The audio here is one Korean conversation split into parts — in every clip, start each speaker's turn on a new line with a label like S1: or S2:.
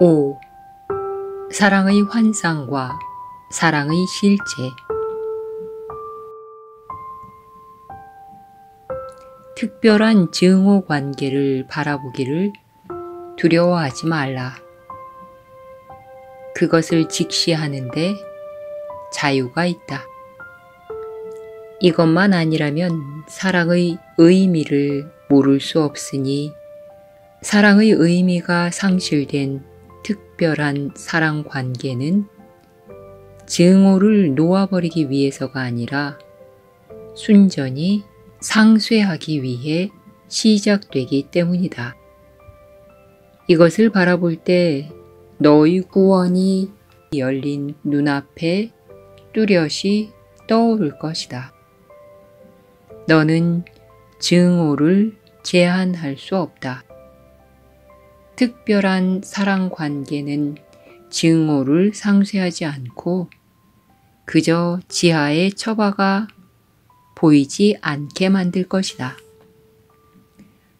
S1: 5. 사랑의 환상과 사랑의 실제. 특별한 증오 관계를 바라보기를 두려워하지 말라. 그것을 직시하는데 자유가 있다. 이것만 아니라면 사랑의 의미를 모를 수 없으니 사랑의 의미가 상실된 특별한 사랑 관계는 증오를 놓아버리기 위해서가 아니라 순전히 상쇄하기 위해 시작되기 때문이다. 이것을 바라볼 때 너의 구원이 열린 눈앞에 뚜렷이 떠오를 것이다. 너는 증오를 제한할 수 없다. 특별한 사랑 관계는 증오를 상쇄하지 않고 그저 지하의 처바가 보이지 않게 만들 것이다.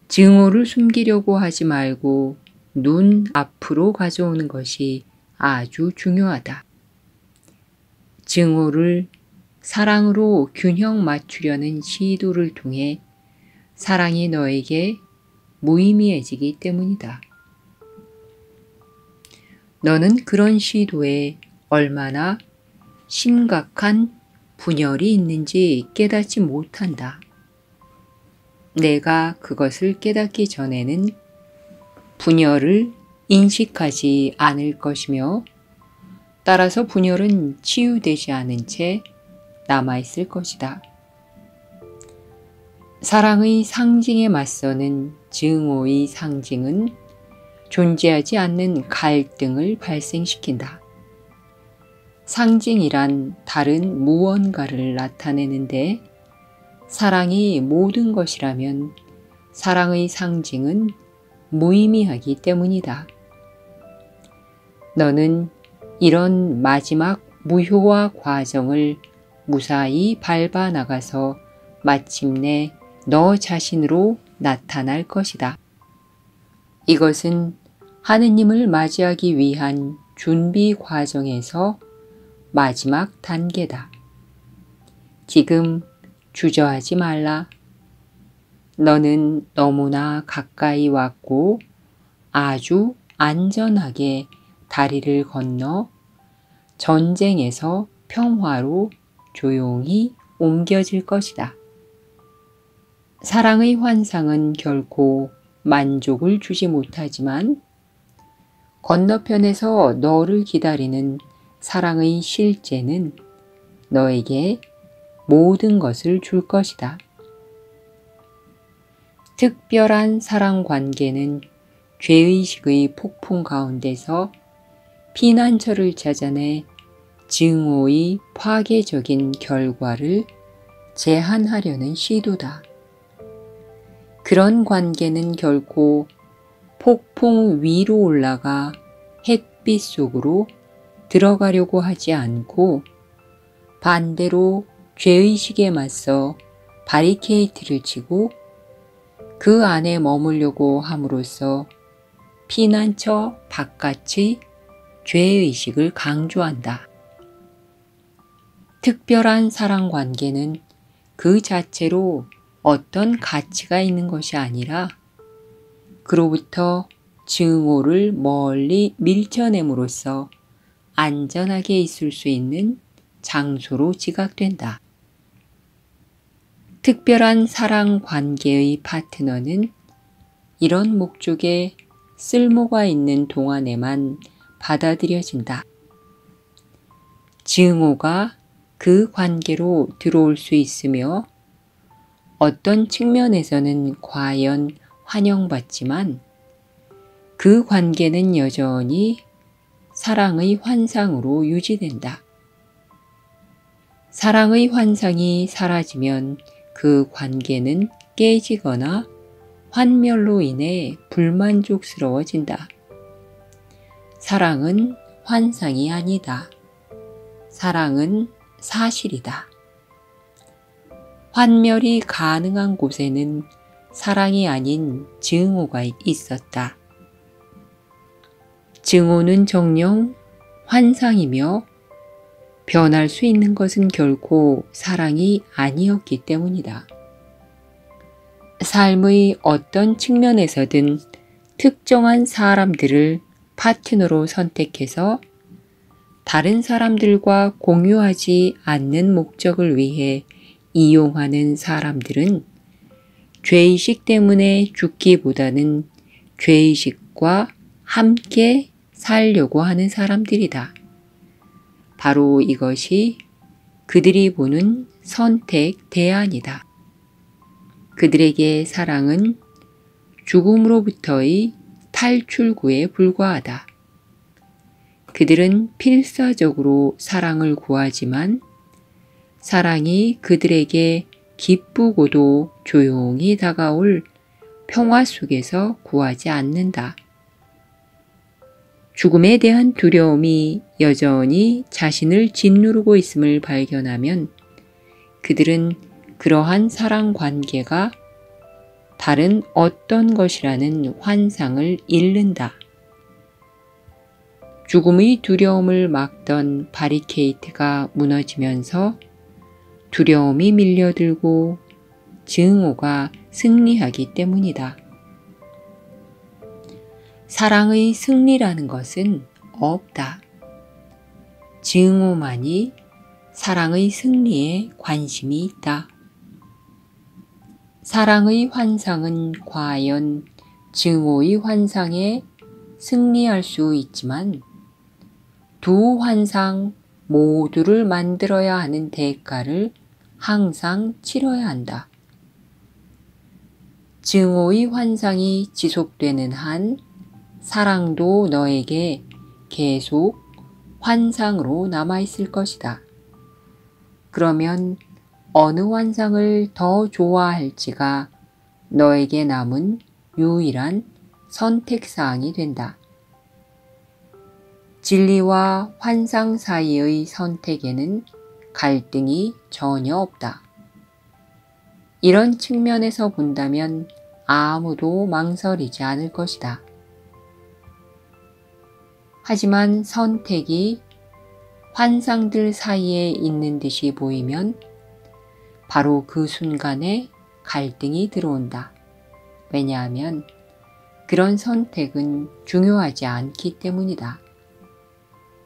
S1: 증오를 숨기려고 하지 말고 눈 앞으로 가져오는 것이 아주 중요하다. 증오를 사랑으로 균형 맞추려는 시도를 통해 사랑이 너에게 무의미해지기 때문이다. 너는 그런 시도에 얼마나 심각한 분열이 있는지 깨닫지 못한다. 내가 그것을 깨닫기 전에는 분열을 인식하지 않을 것이며 따라서 분열은 치유되지 않은 채 남아있을 것이다. 사랑의 상징에 맞서는 증오의 상징은 존재하지 않는 갈등을 발생시킨다. 상징이란 다른 무언가를 나타내는데 사랑이 모든 것이라면 사랑의 상징은 무의미하기 때문이다. 너는 이런 마지막 무효화 과정을 무사히 밟아 나가서 마침내 너 자신으로 나타날 것이다. 이것은 하느님을 맞이하기 위한 준비 과정에서 마지막 단계다. 지금 주저하지 말라. 너는 너무나 가까이 왔고 아주 안전하게 다리를 건너 전쟁에서 평화로 조용히 옮겨질 것이다. 사랑의 환상은 결코 만족을 주지 못하지만 건너편에서 너를 기다리는 사랑의 실제는 너에게 모든 것을 줄 것이다. 특별한 사랑 관계는 죄의식의 폭풍 가운데서 피난처를 찾아내 증오의 파괴적인 결과를 제한하려는 시도다. 그런 관계는 결코 폭풍 위로 올라가 햇빛 속으로 들어가려고 하지 않고 반대로 죄의식에 맞서 바리케이트를 치고 그 안에 머물려고 함으로써 피난처 바깥의 죄의식을 강조한다. 특별한 사랑 관계는 그 자체로 어떤 가치가 있는 것이 아니라 그로부터 증오를 멀리 밀쳐냄으로써 안전하게 있을 수 있는 장소로 지각된다. 특별한 사랑 관계의 파트너는 이런 목적에 쓸모가 있는 동안에만 받아들여진다. 증오가 그 관계로 들어올 수 있으며 어떤 측면에서는 과연 환영받지만 그 관계는 여전히 사랑의 환상으로 유지된다. 사랑의 환상이 사라지면 그 관계는 깨지거나 환멸로 인해 불만족스러워진다. 사랑은 환상이 아니다. 사랑은 사실이다. 환멸이 가능한 곳에는 사랑이 아닌 증오가 있었다. 증오는 정녕 환상이며 변할 수 있는 것은 결코 사랑이 아니었기 때문이다. 삶의 어떤 측면에서든 특정한 사람들을 파트너로 선택해서 다른 사람들과 공유하지 않는 목적을 위해 이용하는 사람들은 죄의식 때문에 죽기보다는 죄의식과 함께 살려고 하는 사람들이다. 바로 이것이 그들이 보는 선택 대안이다. 그들에게 사랑은 죽음으로부터의 탈출구에 불과하다. 그들은 필사적으로 사랑을 구하지만 사랑이 그들에게 기쁘고도 조용히 다가올 평화 속에서 구하지 않는다. 죽음에 대한 두려움이 여전히 자신을 짓누르고 있음을 발견하면 그들은 그러한 사랑 관계가 다른 어떤 것이라는 환상을 잃는다. 죽음의 두려움을 막던 바리케이트가 무너지면서 두려움이 밀려들고 증오가 승리하기 때문이다. 사랑의 승리라는 것은 없다. 증오만이 사랑의 승리에 관심이 있다. 사랑의 환상은 과연 증오의 환상에 승리할 수 있지만 두 환상 모두를 만들어야 하는 대가를 항상 치러야 한다. 증오의 환상이 지속되는 한 사랑도 너에게 계속 환상으로 남아있을 것이다. 그러면 어느 환상을 더 좋아할지가 너에게 남은 유일한 선택사항이 된다. 진리와 환상 사이의 선택에는 갈등이 전혀 없다. 이런 측면에서 본다면 아무도 망설이지 않을 것이다. 하지만 선택이 환상들 사이에 있는 듯이 보이면 바로 그 순간에 갈등이 들어온다. 왜냐하면 그런 선택은 중요하지 않기 때문이다.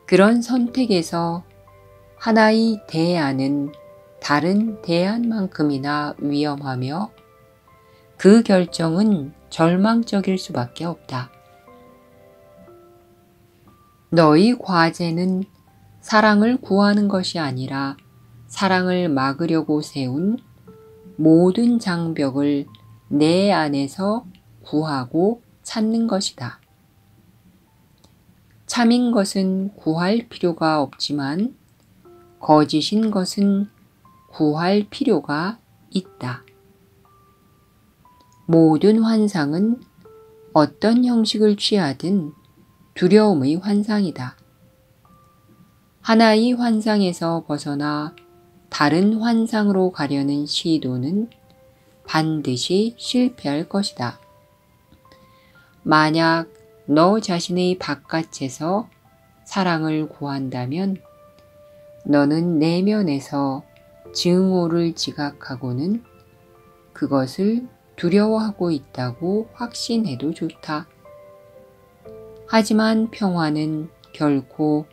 S1: 그런 선택에서 하나의 대안은 다른 대안만큼이나 위험하며 그 결정은 절망적일 수밖에 없다. 너의 과제는 사랑을 구하는 것이 아니라 사랑을 막으려고 세운 모든 장벽을 내 안에서 구하고 찾는 것이다. 참인 것은 구할 필요가 없지만 거짓인 것은 구할 필요가 있다. 모든 환상은 어떤 형식을 취하든 두려움의 환상이다. 하나의 환상에서 벗어나 다른 환상으로 가려는 시도는 반드시 실패할 것이다. 만약 너 자신의 바깥에서 사랑을 구한다면 너는 내면에서 증오를 지각하고는 그것을 두려워하고 있다고 확신해도 좋다. 하지만 평화는 결코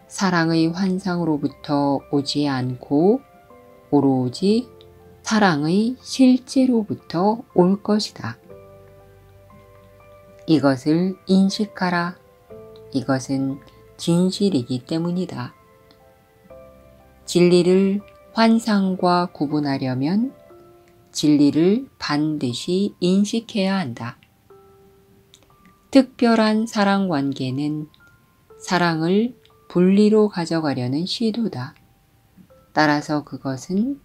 S1: 사랑의 환상으로부터 오지 않고 오로지 사랑의 실제로부터 올 것이다. 이것을 인식하라. 이것은 진실이기 때문이다. 진리를 환상과 구분하려면 진리를 반드시 인식해야 한다. 특별한 사랑 관계는 사랑을 분리로 가져가려는 시도다. 따라서 그것은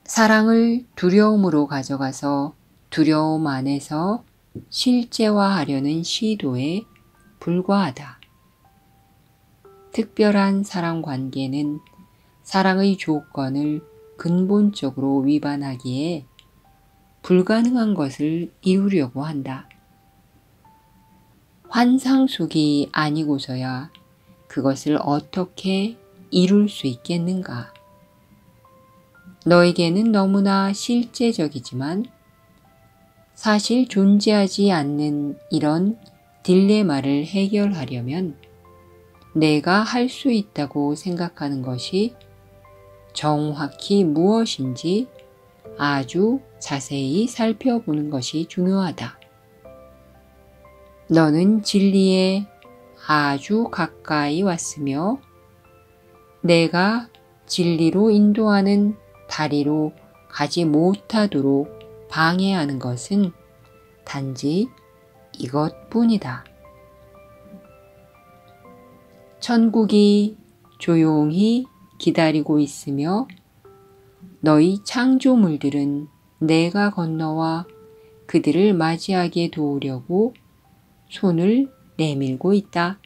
S1: 사랑을 두려움으로 가져가서 두려움 안에서 실제화하려는 시도에 불과하다. 특별한 사랑 관계는 사랑의 조건을 근본적으로 위반하기에 불가능한 것을 이루려고 한다. 환상 속이 아니고서야 그것을 어떻게 이룰 수 있겠는가? 너에게는 너무나 실제적이지만 사실 존재하지 않는 이런 딜레마를 해결하려면 내가 할 수 있다고 생각하는 것이 정확히 무엇인지 아주 자세히 살펴보는 것이 중요하다. 너는 진리에 아주 가까이 왔으며 내가 진리로 인도하는 다리로 가지 못하도록 방해하는 것은 단지 이것뿐이다. 천국이 조용히 기다리고 있으며 너희 창조물들은 내가 건너와 그들을 맞이하게 도우려고 손을 내밀고 있다.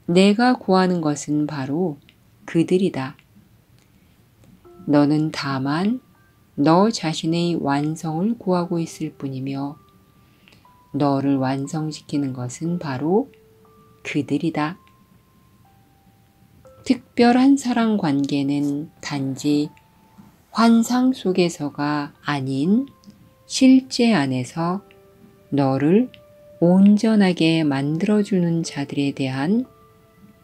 S1: 내가 구하는 것은 바로 그들이다. 너는 다만 너 자신의 완성을 구하고 있을 뿐이며 너를 완성시키는 것은 바로 그들이다. 특별한 사랑 관계는 단지 환상 속에서가 아닌 실제 안에서 너를 온전하게 만들어주는 자들에 대한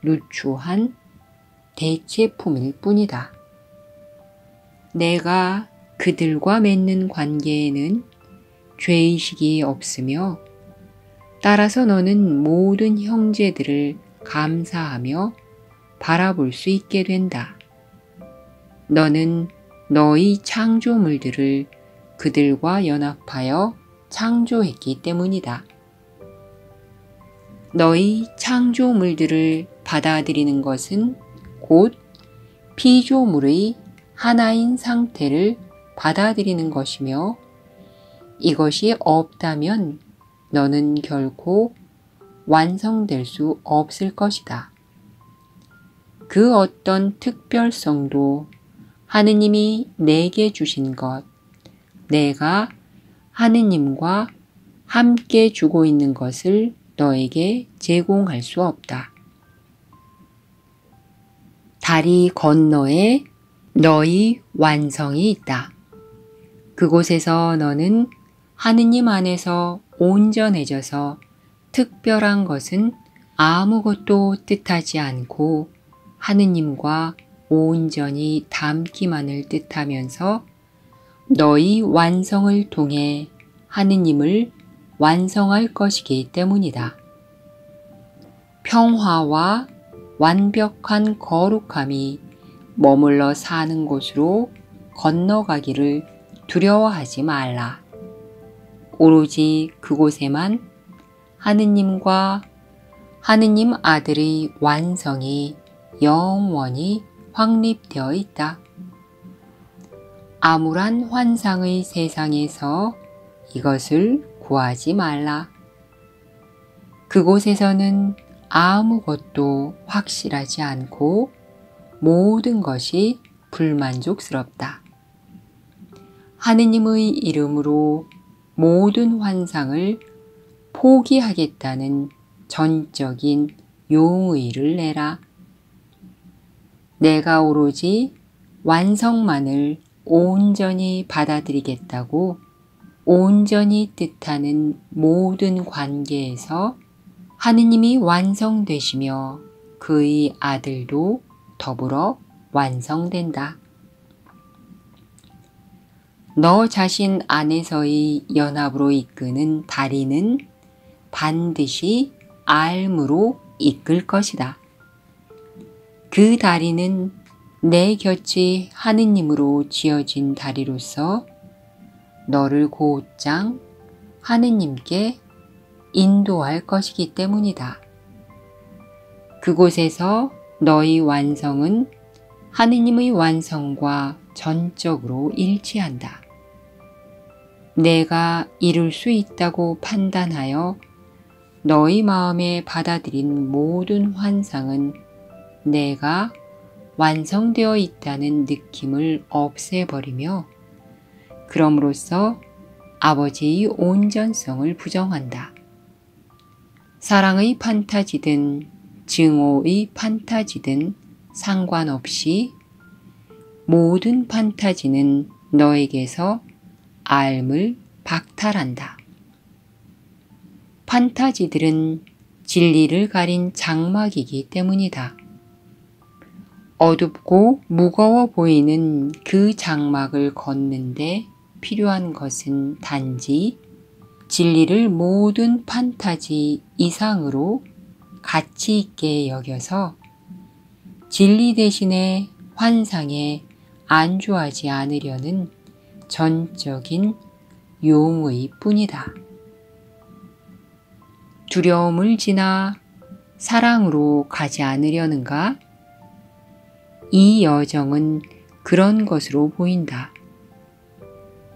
S1: 누추한 대체품일 뿐이다. 내가 그들과 맺는 관계에는 죄의식이 없으며 따라서 너는 모든 형제들을 감사하며 바라볼 수 있게 된다. 너는 너희 창조물들을 그들과 연합하여 창조했기 때문이다. 너희 창조물들을 받아들이는 것은 곧 피조물의 하나인 상태를 받아들이는 것이며 이것이 없다면 너는 결코 완성될 수 없을 것이다. 그 어떤 특별성도 하느님이 내게 주신 것, 내가 하느님과 함께 주고 있는 것을 너에게 제공할 수 없다. 다리 건너에 너희 완성이 있다. 그곳에서 너는 하느님 안에서 온전해져서 특별한 것은 아무것도 뜻하지 않고 하느님과 온전히 닮기만을 뜻하면서 너희 완성을 통해 하느님을 완성할 것이기 때문이다. 평화와 완벽한 거룩함이 머물러 사는 곳으로 건너가기를 두려워하지 말라. 오로지 그곳에만 하느님과 하느님 아들의 완성이 영원히 확립되어 있다. 암울한 환상의 세상에서 이것을 구하지 말라. 그곳에서는 아무것도 확실하지 않고 모든 것이 불만족스럽다. 하느님의 이름으로 모든 환상을 포기하겠다는 전적인 용의를 내라. 내가 오로지 완성만을 온전히 받아들이겠다고 온전히 뜻하는 모든 관계에서 하느님이 완성되시며 그의 아들도 더불어 완성된다. 너 자신 안에서의 연합으로 이끄는 다리는 반드시 알무로 이끌 것이다. 그 다리는 내 곁이 하느님으로 지어진 다리로서 너를 곧장 하느님께 인도할 것이기 때문이다. 그곳에서 너희 완성은 하느님의 완성과 전적으로 일치한다. 내가 이룰 수 있다고 판단하여 너희 마음에 받아들인 모든 환상은 내가 완성되어 있다는 느낌을 없애버리며 그럼으로써 아버지의 온전성을 부정한다. 사랑의 판타지든 증오의 판타지든 상관없이 모든 판타지는 너에게서 삶을 박탈한다. 판타지들은 진리를 가린 장막이기 때문이다. 어둡고 무거워 보이는 그 장막을 걷는데 필요한 것은 단지 진리를 모든 판타지 이상으로 가치 있게 여겨서 진리 대신에 환상에 안주하지 않으려는 전적인 용의 뿐이다. 두려움을 지나 사랑으로 가지 않으려는가? 이 여정은 그런 것으로 보인다.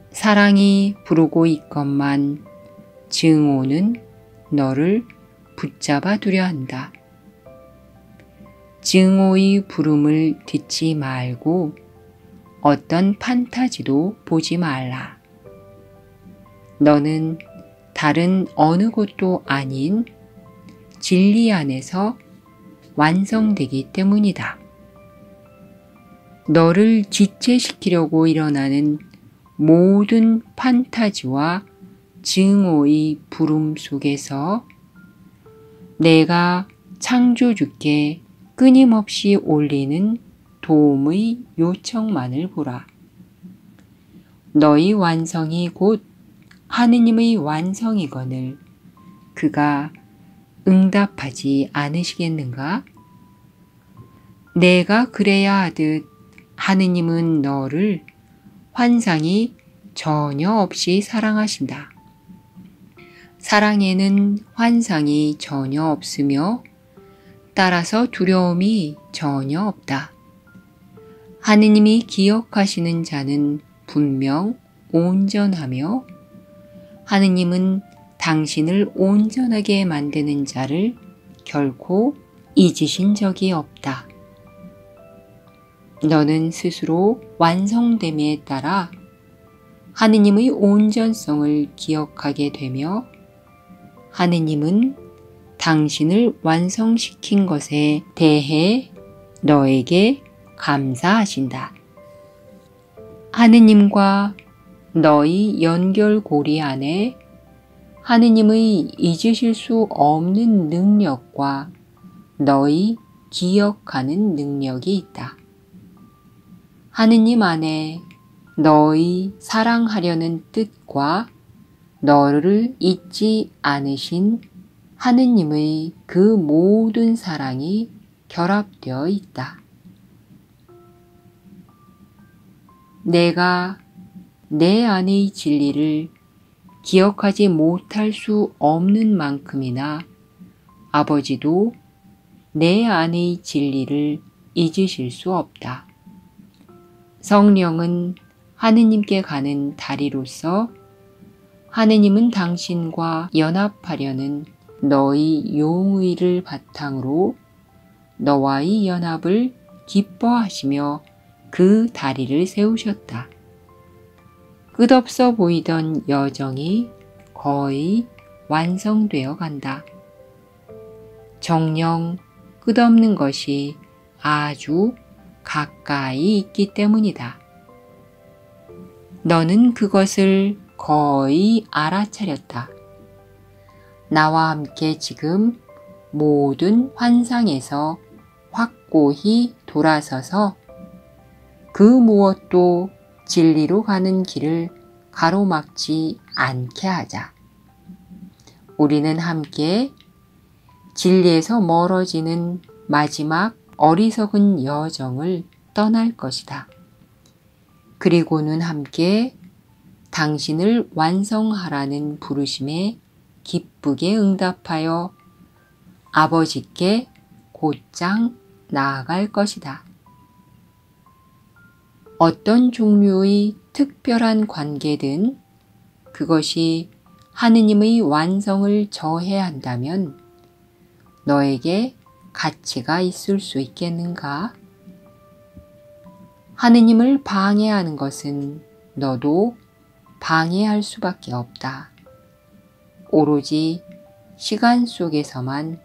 S1: 사랑이 부르고 있건만 증오는 너를 붙잡아 두려 한다. 증오의 부름을 듣지 말고 어떤 판타지도 보지 말라. 너는 다른 어느 곳도 아닌 진리 안에서 완성되기 때문이다. 너를 지체시키려고 일어나는 모든 판타지와 증오의 부름 속에서 내가 창조주께 끊임없이 올리는 도움의 요청만을 보라. 너희 완성이 곧 하느님의 완성이거늘 그가 응답하지 않으시겠는가? 내가 그래야 하듯 하느님은 너를 환상이 전혀 없이 사랑하신다. 사랑에는 환상이 전혀 없으며 따라서 두려움이 전혀 없다. 하느님이 기억하시는 자는 분명 온전하며 하느님은 당신을 온전하게 만드는 자를 결코 잊으신 적이 없다. 너는 스스로 완성됨에 따라 하느님의 온전성을 기억하게 되며 하느님은 당신을 완성시킨 것에 대해 너에게 감사하신다. 하느님과 너의 연결고리 안에 하느님의 잊으실 수 없는 능력과 너의 기억하는 능력이 있다. 하느님 안에 너의 사랑하려는 뜻과 너를 잊지 않으신 하느님의 그 모든 사랑이 결합되어 있다. 내가 내 안의 진리를 기억하지 못할 수 없는 만큼이나 아버지도 내 안의 진리를 잊으실 수 없다. 성령은 하느님께 가는 다리로서 하느님은 당신과 연합하려는 너의 용의를 바탕으로 너와의 연합을 기뻐하시며 그 다리를 세우셨다. 끝없어 보이던 여정이 거의 완성되어 간다. 정녕 끝없는 것이 아주 가까이 있기 때문이다. 너는 그것을 거의 알아차렸다. 나와 함께 지금 모든 환상에서 확고히 돌아서서 그 무엇도 진리로 가는 길을 가로막지 않게 하자. 우리는 함께 진리에서 멀어지는 마지막 어리석은 여정을 떠날 것이다. 그리고는 함께 당신을 완성하라는 부르심에 기쁘게 응답하여 아버지께 곧장 나아갈 것이다. 어떤 종류의 특별한 관계든 그것이 하느님의 완성을 저해한다면 너에게 가치가 있을 수 있겠는가? 하느님을 방해하는 것은 너도 방해할 수밖에 없다. 오로지 시간 속에서만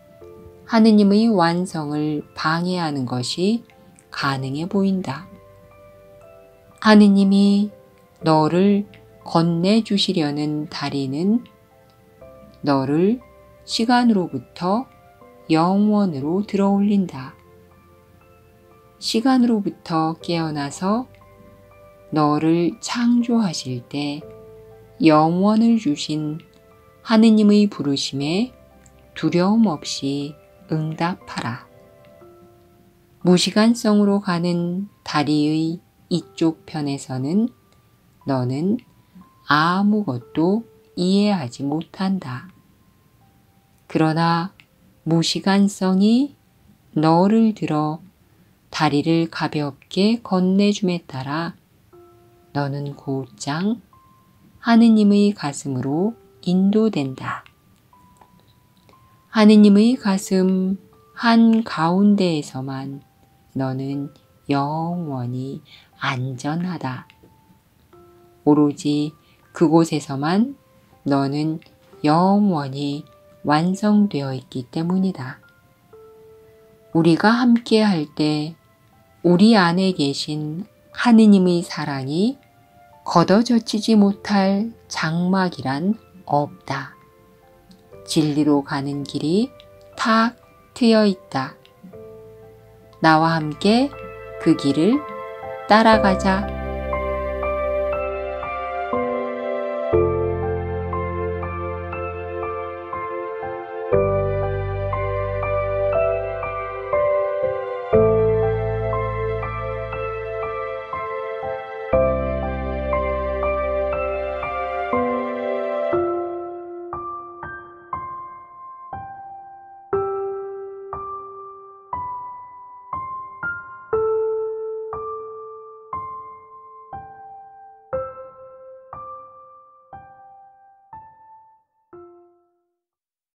S1: 하느님의 완성을 방해하는 것이 가능해 보인다. 하느님이 너를 건네주시려는 다리는 너를 시간으로부터 영원으로 들어올린다. 시간으로부터 깨어나서 너를 창조하실 때 영원을 주신 하느님의 부르심에 두려움 없이 응답하라. 무시간성으로 가는 다리의 이쪽 편에서는 너는 아무것도 이해하지 못한다. 그러나 무시간성이 너를 들어 다리를 가볍게 건네줌에 따라 너는 곧장 하느님의 가슴으로 인도된다. 하느님의 가슴 한가운데에서만 너는 영원히 안전하다. 오로지 그곳에서만 너는 영원히 완성되어 있기 때문이다. 우리가 함께 할 때 우리 안에 계신 하느님의 사랑이 걷어젖히지 못할 장막이란 없다. 진리로 가는 길이 탁 트여 있다. 나와 함께 그 길을 따라가자.